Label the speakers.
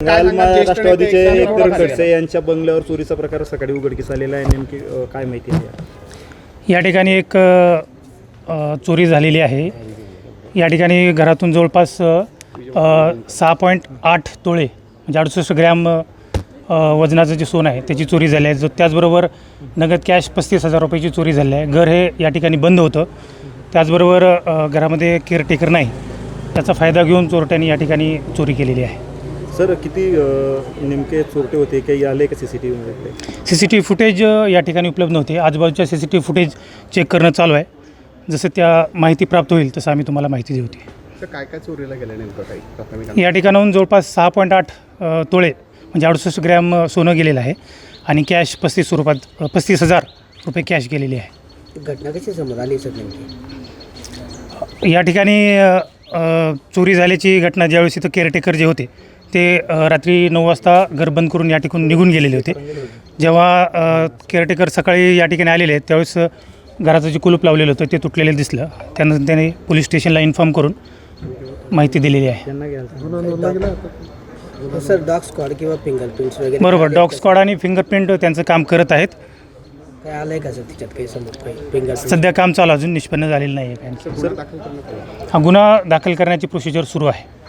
Speaker 1: राष्ट्रवादीचे एकतर खडसे यांच्या बंगल्यावर चोरीचा प्रकार सकाळी उघडकीस आलेला आहे. नेमकी काय माहिती आहे?
Speaker 2: या ठिकाणी एक चोरी झालेली आहे. या ठिकाणी घरातून जवळपास 6.8 तोळे म्हणजे 68 ग्रॅम वजनाचं जे सोनं आहे त्याची चोरी झाली आहे. त्याचबरोबर नगद कॅश 35,000 रुपयाची चोरी झाली आहे. घर हे या ठिकाणी बंद होतं. त्याचबरोबर घरामध्ये केअरटेकर नाही, त्याचा फायदा घेऊन चोरट्यांनी या ठिकाणी चोरी केलेली आहे.
Speaker 1: सर किती नेमके चोरटे होते, काही आले का CCTVमध्ये?
Speaker 2: CCTV फुटेज या ठिकाणी उपलब्ध नव्हते. आजूबाजूच्या CCTV फुटेज चेक करणं चालू आहे. जसं त्या माहिती प्राप्त होईल तसं आम्ही तुम्हाला माहिती देऊ.
Speaker 3: काय काय चोरीला गेलं नेमकं काही?
Speaker 2: या ठिकाणाहून जवळपास 6.8 तोळे म्हणजे 68 ग्रॅम सोनं गेलेलं आहे आणि कॅश 35,000 रुपये कॅश गेलेली आहे.
Speaker 4: घटना कशी समोर आली सर नेमकी?
Speaker 2: या ठिकाणी चोरी झाल्याची घटना ज्यावेळेस इथं केअरटेकर जे होते ते रात्री 9 वाजता घर बंद करून या ठिकाणी निघून गेलेले होते. जेव्हा केअरटेकर सकाळी या ठिकाणी आलेले आहेत त्यावेळेस घराचं जे कुलूप लावलेलं होतं ते तुटलेलं दिसलं. त्यानंतर त्याने पोलीस स्टेशनला इन्फॉर्म करून माहिती दिलेली आहे.
Speaker 4: सर डॉग स्क्वॉड किंवा फिंगरप्रिंट्स वगैरे?
Speaker 2: बरोबर, डॉग स्क्वॉड आणि फिंगरप्रिंट त्यांचं काम करत आहेत.
Speaker 4: काय आलं आहे का सर त्याच्यात काही समोर काही फिंगरप्रिंट?
Speaker 2: सध्या काम चालू, अजून निष्पन्न झालेलं नाही आहे.
Speaker 3: दाखल करण्यात आलं.
Speaker 2: हा गुन्हा दाखल करण्याची प्रोसिजर सुरू आहे.